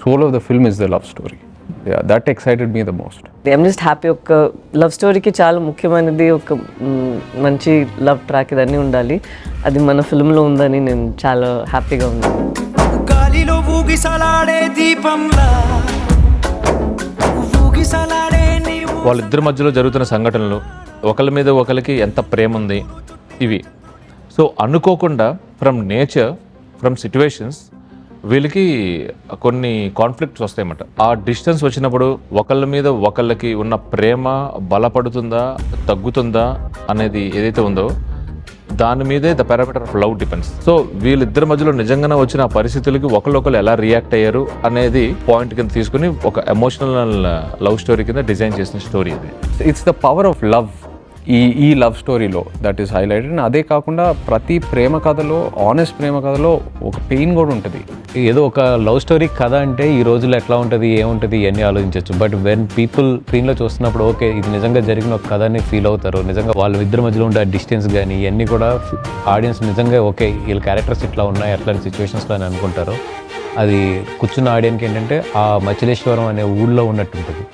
soul of the film is the love story. Yeah, that excited me the most. I'm just happy. ఒక love స్టోరీకి చాలా ముఖ్యమైనది ఒక మంచి లవ్ ట్రాక్ ఇదన్నీ ఉండాలి. అది మన ఫిల్మ్లో ఉందని నేను చాలా హ్యాపీగా ఉన్నాను. గాలిలో ఊగిసలాడే దీపంలా ఊగిసలాడే నీవు. వాళ్ళిద్దరి మధ్యలో జరుగుతున్న సంఘటనలు, ఒకరి మీద ఒకరికి ఎంత ప్రేమ ఉంది, ఇవి సో అనుకోకుండా ఫ్రమ్ నేచర్, ఫ్రమ్ సిచ్యువేషన్స్ వీళ్ళకి కొన్ని కాన్ఫ్లిక్ట్స్ వస్తాయన్నమాట. ఆ డిస్టెన్స్ వచ్చినప్పుడు ఒకళ్ళ మీద ఒకళ్ళకి ఉన్న ప్రేమ బలపడుతుందా తగ్గుతుందా అనేది ఏదైతే ఉందో దాని మీదే the parameter of love depends. So వీళ్ళిద్దరి మధ్యలో నిజంగానే వచ్చిన ఆ పరిస్థితులకి ఒకళ్ళు ఎలా రియాక్ట్ అయ్యారు అనేది పాయింట్ కింద తీసుకుని ఒక ఎమోషనల్ లవ్ స్టోరీ కింద డిజైన్ చేసిన స్టోరీ ఇది. It's the power of love ఈ లవ్ స్టోరీలో దట్ ఈస్ హైలైటెడ్. అదే కాకుండా ప్రతి ప్రేమ కథలో, ఆనెస్ట్ ప్రేమ కథలో ఒక పెయిన్ కూడా ఉంటుంది. ఏదో ఒక లవ్ స్టోరీ కథ అంటే ఈ రోజుల్లో ఎట్లా ఉంటుంది, ఏముంటుంది ఇవన్నీ ఆలోచించవచ్చు. బట్ వెన్ పీపుల్ స్క్రీన్లో చూస్తున్నప్పుడు ఓకే ఇది నిజంగా జరిగిన ఒక కథ అని ఫీల్ అవుతారు. నిజంగా వాళ్ళ ఇద్దరి మధ్యలో ఉండే డిస్టెన్స్ కానీ ఇవన్నీ కూడా ఆడియన్స్ నిజంగా ఓకే వీళ్ళ క్యారెక్టర్స్ ఇట్లా ఉన్నాయి అట్లాంటి సిచ్యువేషన్స్లో అని అనుకుంటారు. అది కూర్చున్న ఆడియన్కి ఏంటంటే ఆ మచిలేశ్వరం అనే ఊళ్ళో ఉన్నట్టు ఉంటుంది.